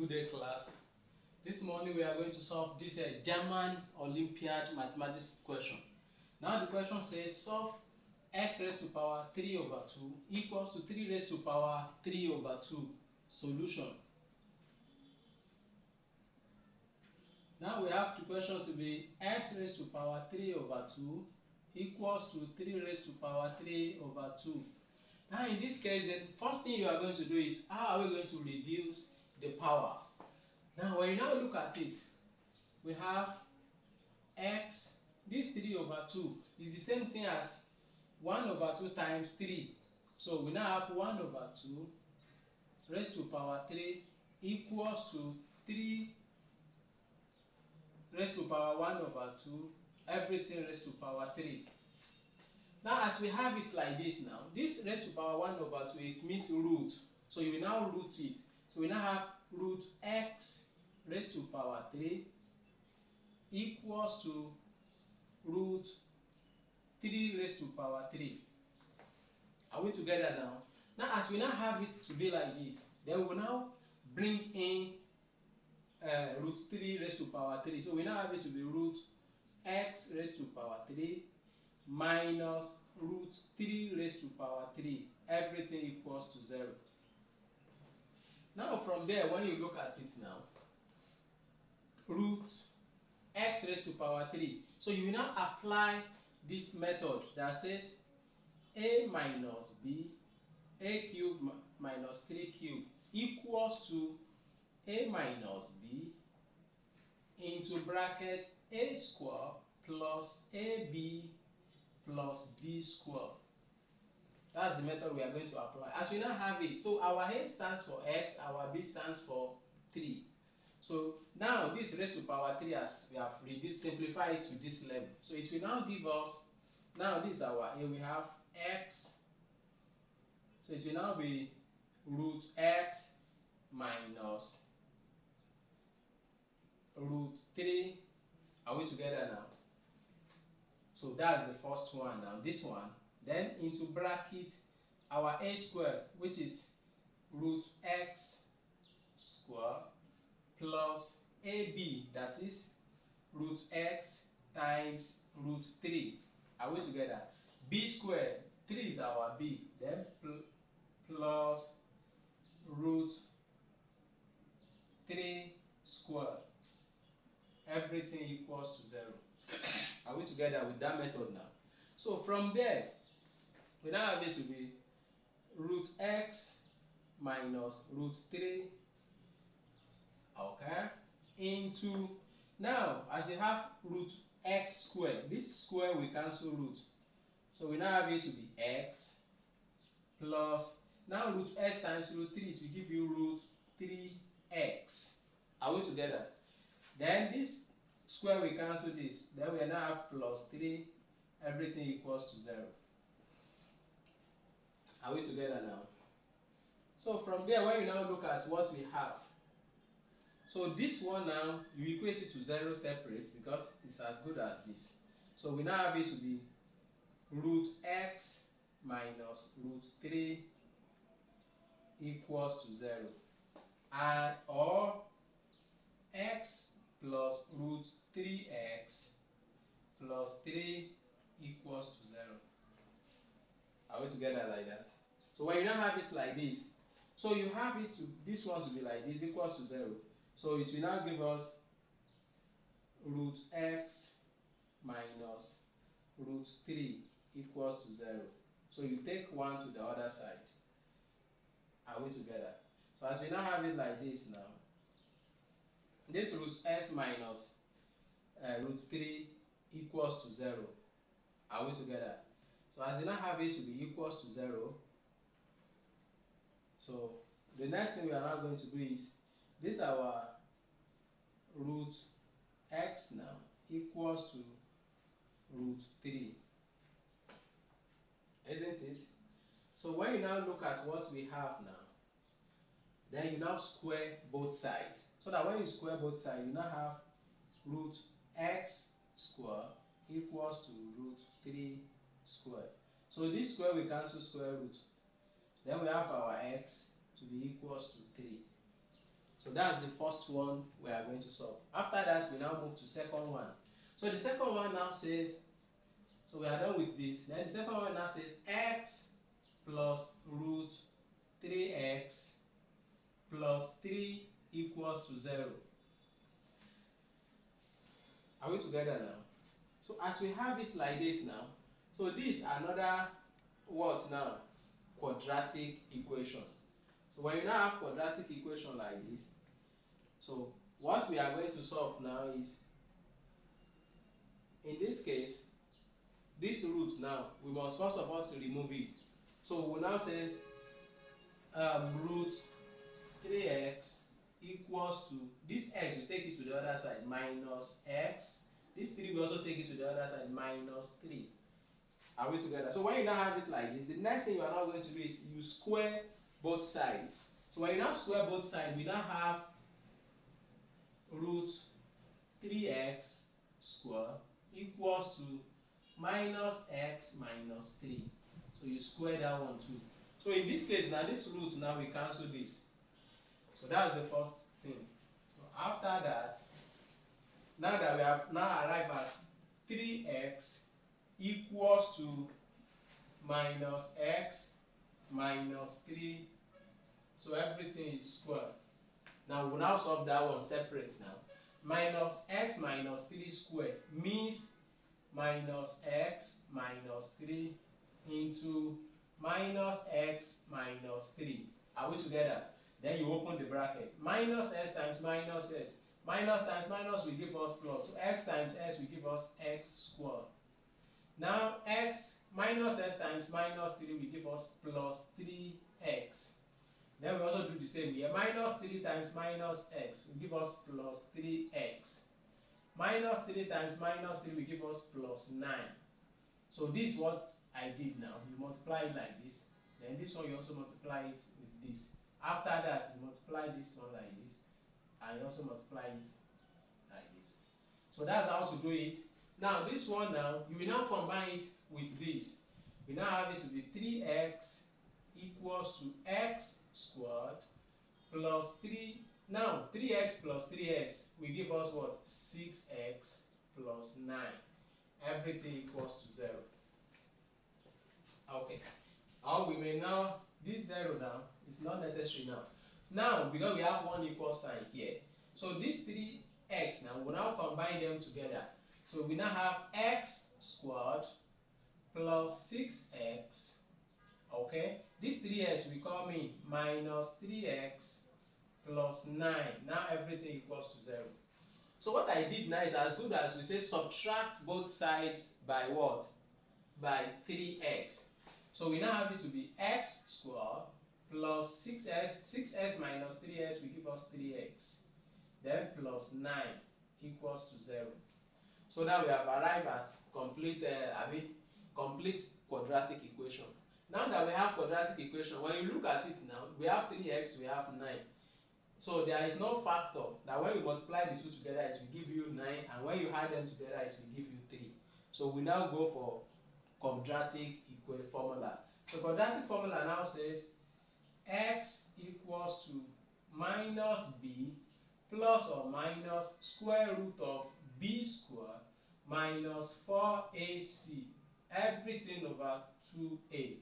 Good day, class. This morning we are going to solve this German Olympiad mathematics question. Now the question says solve x raised to power 3 over 2 equals to 3 raised to power 3 over 2. Solution. Now we have the question to be x raised to power 3 over 2 equals to 3 raised to power 3 over 2. Now in this case, the first thing you are going to do is how are we going to reduce the power? Now when you now look at it, we have x, this 3 over 2 is the same thing as 1 over 2 times 3. So we now have 1 over 2 raised to power 3 equals to 3 raised to power 1 over 2, everything raised to power 3. Now as we have it like this now, this raised to power 1 over 2, it means root. So you will now root it. So we now have root x raised to power 3 equals to root 3 raised to power 3. Are we together now? Now as we now have it to be like this, then we will now bring in root 3 raised to power 3. So we now have it to be root x raised to power 3 minus root 3 raised to power 3. Everything equals to 0. Now from there, when you look at it now, root x raised to power 3. So you will now apply this method that says a minus b, a cubed minus 3 cubed equals to a minus b into bracket a square plus ab plus b square. That's the method we are going to apply. As we now have it, so our a stands for x, our b stands for 3. So now this raised to power 3, as we have reduced, simplify it to this level. So it will now give us, now this is our a, we have x. So it will now be root x minus root 3. Are we together now? So that's the first one now. This one. Then into bracket our a square, which is root x square plus ab, that is root x times root 3. Are we together? B square, 3 is our b, then plus root 3 square. Everything equals to 0. Are we together with that method now? So from there, we now have it to be root x minus root 3, okay, into, now as you have root x squared, this square we cancel root. So we now have it to be x plus, now root x times root 3, it will give you root 3x. Are we together? Then this square we cancel this, then we now have plus 3, everything equals to 0. Are we together now? So from there, when you now look at what we have, so this one now, you equate it to 0 separate because it's as good as this. So we now have it to be root x minus root 3 equals to 0. And or x plus root 3x plus 3 equals to 0. Are we together like that? So when you now have it like this, so you have it to this one to be like this equals to 0. So it will now give us root x minus root 3 equals to 0. So you take 1 to the other side. Are we together? So as we now have it like this now, this root x minus root 3 equals to 0. Are we together? So as we now have it to be equals to 0, so the next thing we are now going to do is, this our root x now equals to root 3. Isn't it? So when you now look at what we have now, then you now square both sides. So that when you square both sides, you now have root x square equals to root 3 square. So this square we cancel square root. Then we have our x to be equals to 3. So that's the first one we are going to solve. After that, we now move to second one. So the second one now says, so we are done with this. Then the second one now says x plus root 3x plus 3 equals to 0. Are we together now? So as we have it like this now, so this another what now? Quadratic equation. So when you now have quadratic equation like this, so what we are going to solve now is, in this case, this root now, we must first of all remove it. So we will now say root 3x equals to, this x we take it to the other side, minus x. This 3 we also take it to the other side, minus 3. Are we together? So when you now have it like this, the next thing you are now going to do is you square both sides. So when you now square both sides, we now have root 3x square equals to minus x minus 3. So you square that one too. So in this case now, this root now we cancel this. So that's the first thing. So after that, now that we have now arrived at 3x equals to minus x minus 3. So everything is squared. Now we'll now solve that one separate now. Minus x minus 3 squared means minus x minus 3 into minus x minus 3. Are we together? Then you open the bracket. Minus s times minus s. Minus times minus will give us plus. So x times s will give us x squared. Now x minus s times minus 3 will give us plus 3x. Then we also do the same here. Minus 3 times minus x will give us plus 3x. Minus 3 times minus 3 will give us plus 9. So this is what I did now. You multiply it like this. Then this one you also multiply it with this. After that, you multiply this one like this. And you also multiply it like this. So that's how to do it. Now this one now, you will now combine it with this. We now have it to be 3x equals to x squared plus 3. Now 3x plus 3x will give us what? 6x plus 9. Everything equals to 0. Okay. Or we may now, this 0 now is not necessary now. Now, because we have one equal sign here, so these 3x now, we'll now combine them together. So we now have x squared plus 6x, okay? This 3x will come in minus 3x plus 9. Now everything equals to 0. So what I did now is as good as we say subtract both sides by what? By 3x. So we now have it to be x squared plus 6s. 6s minus 3s will give us 3x. Then plus 9 equals to 0. So now we have arrived at complete quadratic equation. Now that we have quadratic equation, when you look at it now, we have 3x, we have 9. So there is no factor that when you multiply the two together, it will give you 9, and when you add them together, it will give you 3. So we now go for quadratic formula. So quadratic formula now says x equals to minus b plus or minus square root of b squared minus 4ac, everything over 2a.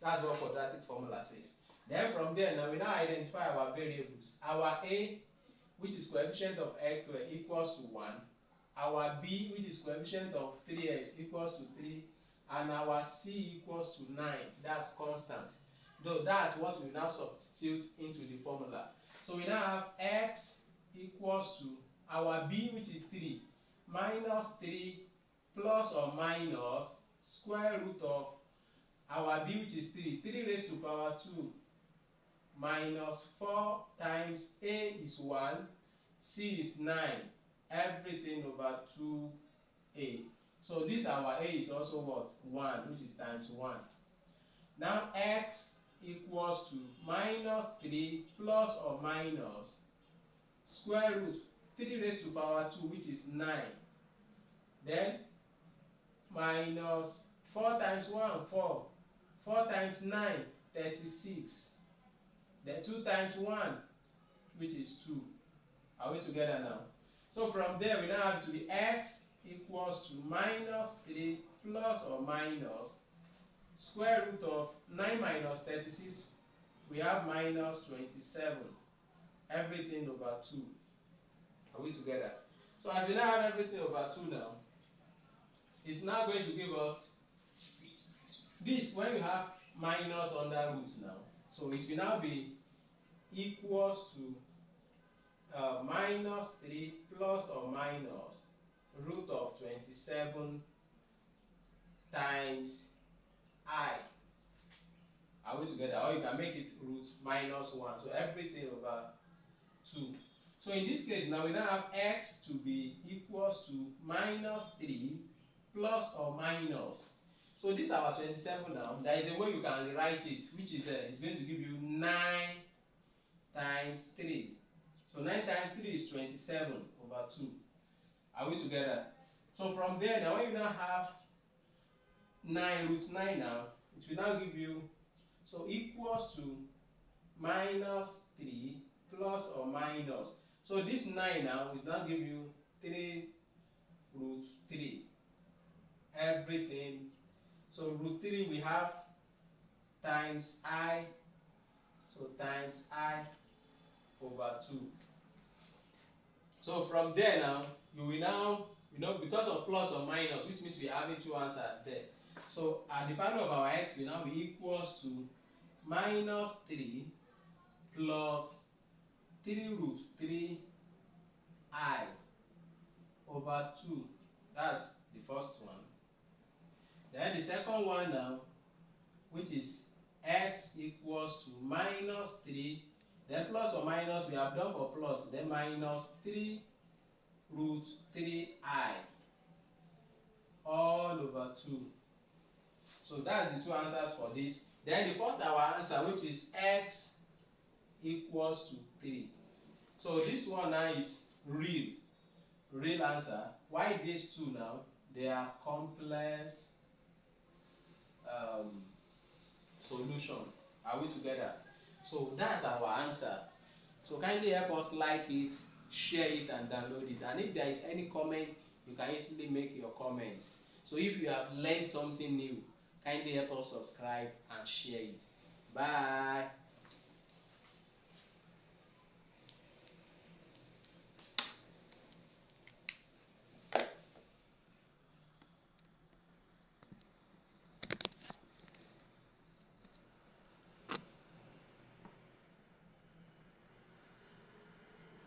That's what quadratic formula says. Then from there, now we now identify our variables. Our a, which is coefficient of x squared, equals to 1. Our b, which is coefficient of 3x, equals to 3. And our c equals to 9. That's constant. Though that's what we now substitute into the formula. So we now have x equals to our b, which is 3, minus 3 plus or minus square root of our b, which is 3, 3 raised to power 2, minus 4 times a is 1, c is 9, everything over 2a. So this our a is also what? 1, which is times 1. Now x equals to minus 3 plus or minus square root 3 raised to power 2, which is 9. Then minus 4 times 1, 4. 4 times 9, 36. Then 2 times 1, which is 2. Are we together now? So from there we now have it to be x equals to minus 3 plus or minus square root of 9 minus 36. We have minus 27. Everything over 2. Are we together? So as we now have everything over 2 now, it's now going to give us this when you have minus under root now. So it will now be equals to minus 3 plus or minus root of 27 times I. Are we together? Or you can make it root minus 1. So everything over 2. So in this case now we now have x to be equals to minus 3 plus or minus. So this is our 27 now. There is a way you can rewrite it, which is it's going to give you 9 times 3. So 9 times 3 is 27 over 2. Are we together? So from there now, when you now have 9 root 9 now, it will now give you, so equals to minus 3 plus or minus. So this 9 now will now give you 3 root 3. Everything. So root 3 we have times I. So times I over 2. So from there now, you will now, because of plus or minus, which means we are having two answers there. So the value of our x will now be equals to minus 3 plus 3 root 3 I over 2. That's the first one. Then the second one now, which is x equals to minus 3, then plus or minus, we have done for plus, then minus 3 root 3I all over 2. So that's the two answers for this. Then the first our answer, which is x equals to 3. So this one now is real answer. Why these two now? They are complex solution. Are we together? So that's our answer. So kindly help us like it, share it and download it. And if there is any comment, you can easily make your comment. So if you have learned something new, kindly help us subscribe and share it. Bye.